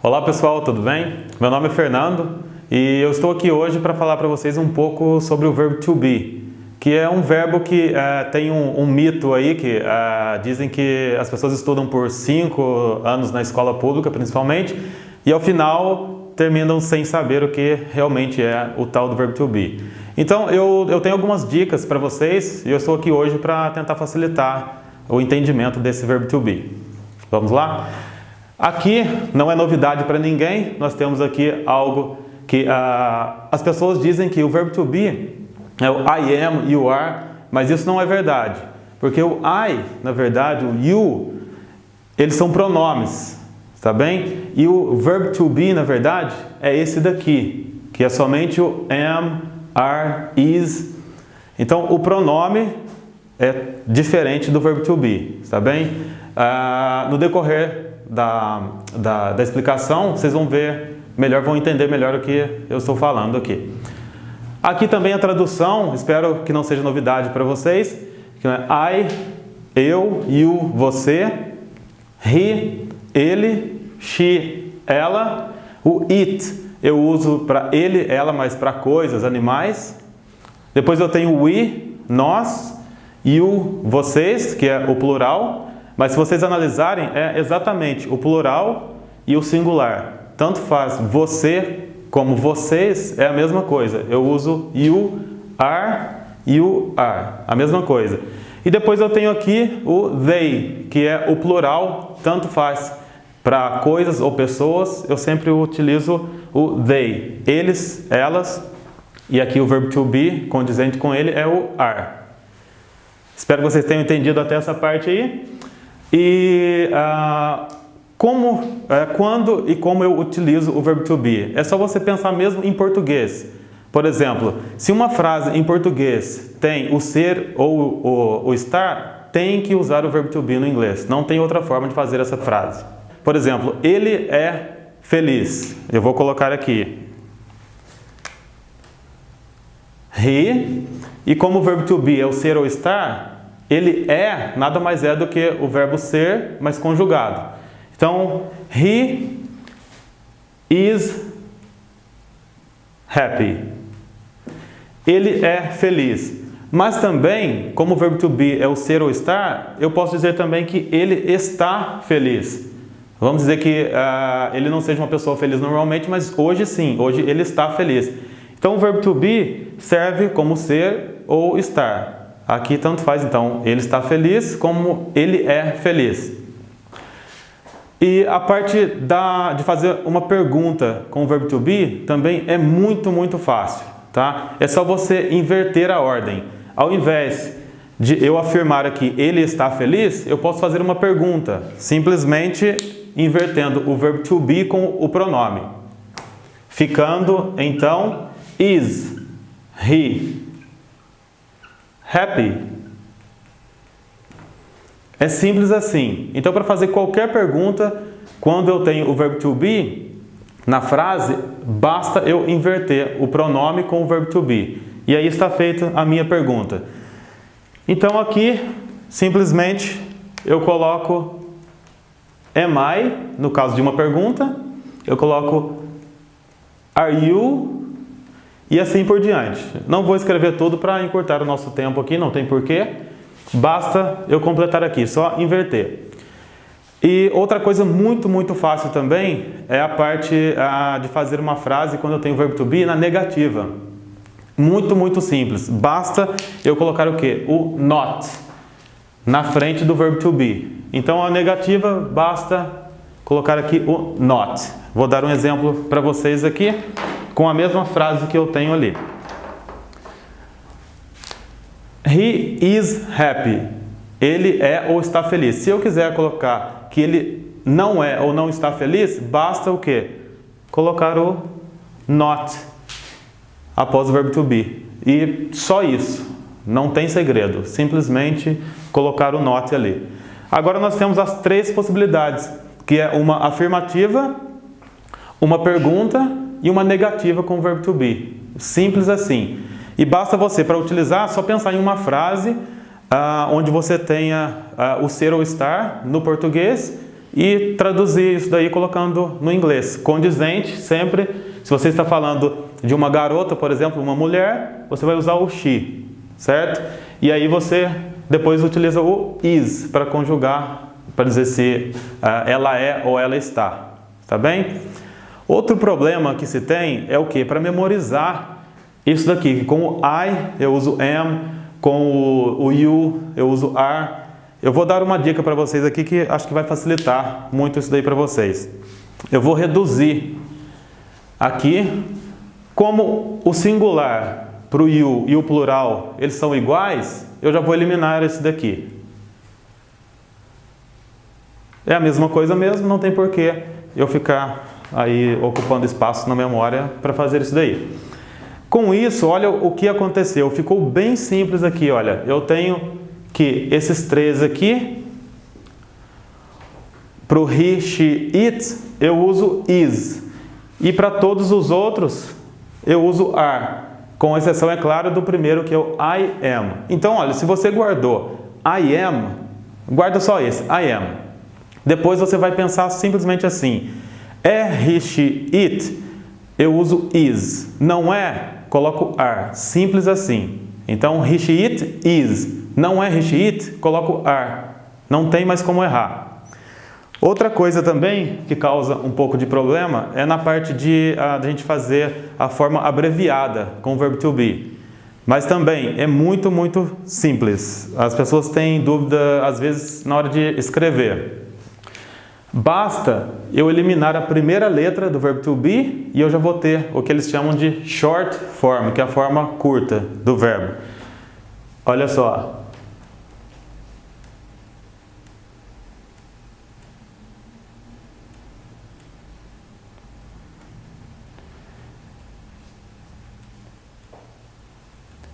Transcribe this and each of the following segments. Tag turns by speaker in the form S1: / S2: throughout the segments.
S1: Olá pessoal, tudo bem? Meu nome é Fernando e eu estou aqui hoje para falar para vocês um pouco sobre o verbo to be, que é um verbo que tem um mito aí que dizem que as pessoas estudam por 5 anos na escola pública principalmente e ao final terminam sem saber o que realmente é o tal do verbo to be. Então eu tenho algumas dicas para vocês e eu estou aqui hoje para tentar facilitar o entendimento desse verbo to be. Vamos lá? Aqui não é novidade para ninguém, nós temos aqui algo que as pessoas dizem que o verbo to be é o I am, you are, mas isso não é verdade. Porque o I, na verdade, o you, eles são pronomes, tá bem? E o verbo to be, na verdade, é esse daqui, que é somente o am, are, is. Então, o pronome é diferente do verbo to be, tá bem? No decorrer da explicação, vocês vão ver melhor, vão entender melhor o que eu estou falando aqui. Aqui também a tradução, espero que não seja novidade para vocês, que é I, eu, you, você, he, ele, she, ela, o it eu uso para ele, ela, mas para coisas, animais. Depois eu tenho o we, nós, you, vocês, que é o plural. Mas se vocês analisarem, é exatamente o plural e o singular. Tanto faz você como vocês, é a mesma coisa. Eu uso you are, a mesma coisa. E depois eu tenho aqui o they, que é o plural, tanto faz para coisas ou pessoas, eu sempre utilizo o they. Eles, elas, e aqui o verbo to be, condizente com ele, é o are. Espero que vocês tenham entendido até essa parte aí. E quando e como eu utilizo o verbo to be? É só você pensar mesmo em português. Por exemplo, se uma frase em português tem o ser ou o estar, tem que usar o verbo to be no inglês. Não tem outra forma de fazer essa frase. Por exemplo, ele é feliz. Eu vou colocar aqui. He. E como o verbo to be é o ser ou estar, ele é, nada mais é do que o verbo ser, mas conjugado. Então, he is happy. Ele é feliz. Mas também, como o verbo to be é o ser ou estar, eu posso dizer também que ele está feliz. Vamos dizer que ele não seja uma pessoa feliz normalmente, mas hoje sim, hoje ele está feliz. Então, o verbo to be serve como ser ou estar. Aqui tanto faz, então, ele está feliz como ele é feliz. E a parte de fazer uma pergunta com o verbo to be também é muito fácil, tá? É só você inverter a ordem. Ao invés de eu afirmar aqui, ele está feliz, eu posso fazer uma pergunta, simplesmente invertendo o verbo to be com o pronome. Ficando, então, is he happy? É simples assim. Então, para fazer qualquer pergunta, quando eu tenho o verbo to be na frase, basta eu inverter o pronome com o verbo to be. E aí está feita a minha pergunta. Então, aqui, simplesmente, eu coloco am I, no caso de uma pergunta, eu coloco are you, e assim por diante. Não vou escrever tudo para encurtar o nosso tempo aqui, não tem porquê. Basta eu completar aqui, só inverter. E outra coisa muito fácil também é a parte de fazer uma frase quando eu tenho o verbo to be na negativa. Muito simples. Basta eu colocar o quê? O not na frente do verbo to be. Então a negativa basta colocar aqui o not. Vou dar um exemplo para vocês aqui com a mesma frase que eu tenho ali. He is happy. Ele é ou está feliz. Se eu quiser colocar que ele não é ou não está feliz, basta o quê? Colocar o not após o verbo to be. E só isso. Não tem segredo. Simplesmente colocar o not ali. Agora nós temos as 3 possibilidades, que é uma afirmativa, uma pergunta e uma negativa com o verbo to be. Simples assim. E basta você, para utilizar, só pensar em uma frase onde você tenha o ser ou estar no português e traduzir isso daí colocando no inglês. Condizente, sempre, se você está falando de uma garota, por exemplo, uma mulher, você vai usar o she, certo? E aí você depois utiliza o is para conjugar, para dizer se ela é ou ela está, tá bem? Outro problema que se tem é o que? Para memorizar isso daqui, com o I eu uso am, com o you eu uso are. Eu vou dar uma dica para vocês aqui que acho que vai facilitar muito isso daí para vocês. Eu vou reduzir aqui, como o singular para o you e o plural eles são iguais, eu já vou eliminar esse daqui. É a mesma coisa mesmo, não tem porquê eu ficar aí ocupando espaço na memória para fazer isso daí. Com isso, olha o que aconteceu, ficou bem simples aqui, olha, eu tenho que esses três aqui, para o he, she, it, eu uso is, e para todos os outros, eu uso are, com exceção, é claro, do primeiro que é o I am. Então, olha, se você guardou I am, guarda só esse, I am. Depois você vai pensar simplesmente assim, é he, she, it, eu uso is, não é, coloco are, simples assim. Então, he, she, it, is. Não é he, she, it, coloco are. Não tem mais como errar. Outra coisa também que causa um pouco de problema é na parte de a gente fazer a forma abreviada com o verbo to be. Mas também é muito, muito simples. As pessoas têm dúvida, às vezes, na hora de escrever. Basta eu eliminar a primeira letra do verbo to be e eu já vou ter o que eles chamam de short form, que é a forma curta do verbo. Olha só.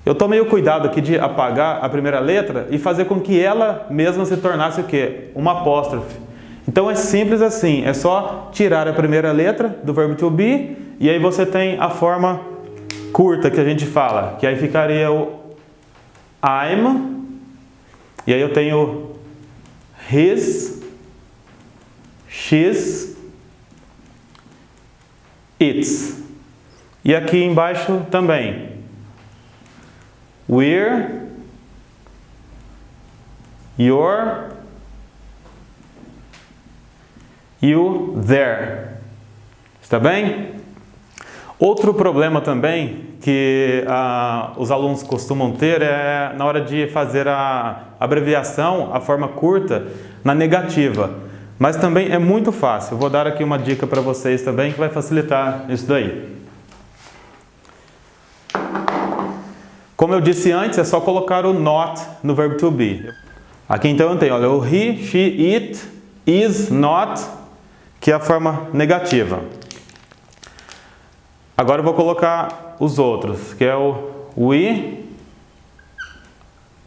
S1: Eu tomei o cuidado aqui de apagar a primeira letra e fazer com que ela mesma se tornasse o quê? Uma apóstrofe. Então é simples assim, é só tirar a primeira letra do verbo to be e aí você tem a forma curta que a gente fala, que aí ficaria o I'm, e aí eu tenho his, she's, it's. E aqui embaixo também, we're, your, you, there. Está bem? Outro problema também que os alunos costumam ter é na hora de fazer a abreviação, a forma curta, na negativa. Mas também é muito fácil. Eu vou dar aqui uma dica para vocês também que vai facilitar isso daí. Como eu disse antes, é só colocar o not no verbo to be. Aqui então eu tenho, olha, o he, she, it, is, not, que é a forma negativa. Agora eu vou colocar os outros, que é o we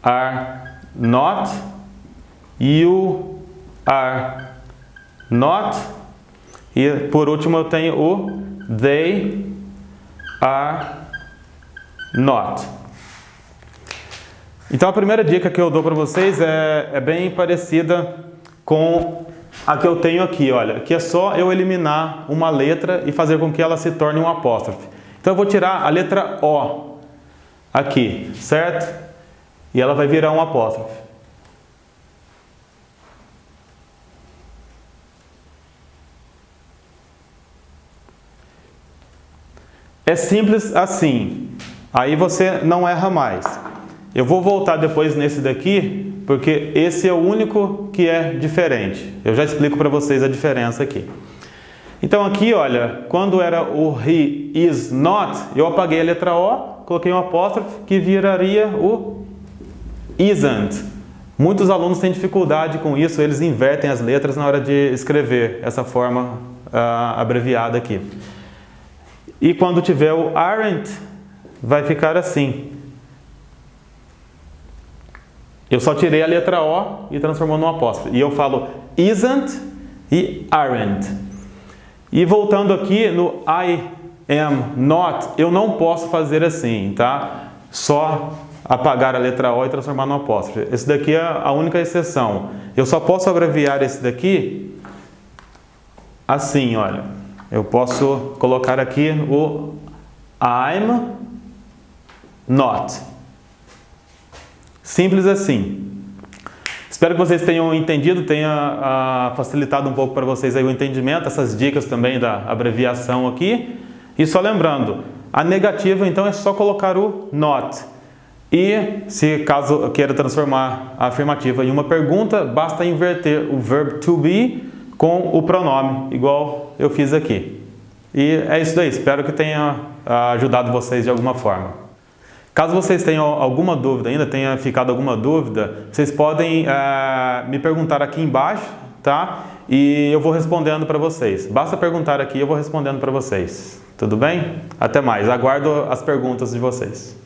S1: are not, you are not, e por último eu tenho o they are not. Então a primeira dica que eu dou para vocês é bem parecida com a que eu tenho aqui, olha, que é só eu eliminar uma letra e fazer com que ela se torne um apóstrofe. Então eu vou tirar a letra O aqui, certo? E ela vai virar um apóstrofe. É simples assim, aí você não erra mais. Eu vou voltar depois nesse daqui, porque esse é o único que é diferente. Eu já explico para vocês a diferença aqui. Então aqui, olha, quando era o he is not, eu apaguei a letra O, coloquei um apóstrofe que viraria o isn't. Muitos alunos têm dificuldade com isso, eles invertem as letras na hora de escrever essa forma abreviada aqui. E quando tiver o aren't, vai ficar assim. Eu só tirei a letra O e transformou num apóstrofe. E eu falo isn't e aren't. E voltando aqui no I am not, eu não posso fazer assim, tá? Só apagar a letra O e transformar num apóstrofe. Esse daqui é a única exceção. Eu só posso abreviar esse daqui assim, olha. Eu posso colocar aqui o I'm not. Simples assim. Espero que vocês tenham entendido, tenha facilitado um pouco para vocês aí o entendimento, essas dicas também da abreviação aqui. E só lembrando, a negativa então é só colocar o not. E se caso queira transformar a afirmativa em uma pergunta, basta inverter o verbo to be com o pronome, igual eu fiz aqui. E é isso daí, espero que tenha ajudado vocês de alguma forma. Caso vocês tenham alguma dúvida ainda, tenha ficado alguma dúvida, vocês podem me perguntar aqui embaixo, tá? E eu vou respondendo para vocês. Basta perguntar aqui e eu vou respondendo para vocês. Tudo bem? Até mais. Aguardo as perguntas de vocês.